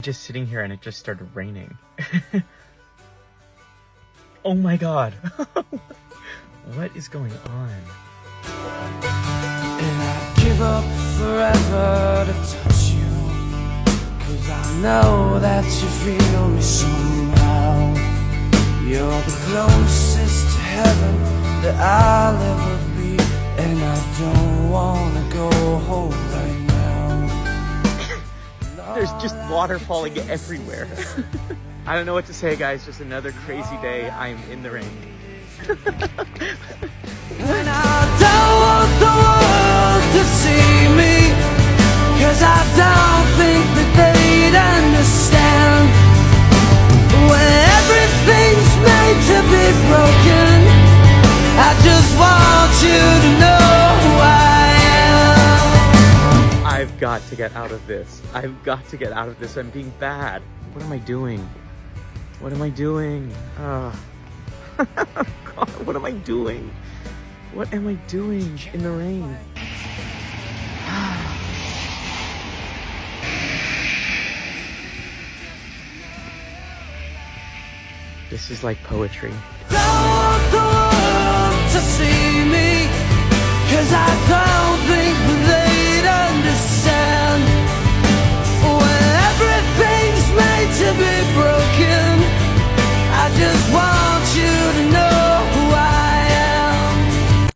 Just sitting here and it just started raining. Oh my god. What is going on? And I give up forever to touch you, 'cause I know that you feel me somehow. You're the closest to heaven that I'll ever be, and I don't wanna go home right now. There's just water falling everywhere. I don't know what to say, guys. Just another crazy day. I'm in the rain. And I don't want the world to see me, 'cause I don't think that they'd understand. When everything's made to be broken, I just want you to know who I am. I've got to get out of this. I've got to get out of this. I'm being bad. What am I doing? What am I doing? God, what am I doing? What am I doing in the rain? This is like poetry. Don't want the world to see me, 'cause I don't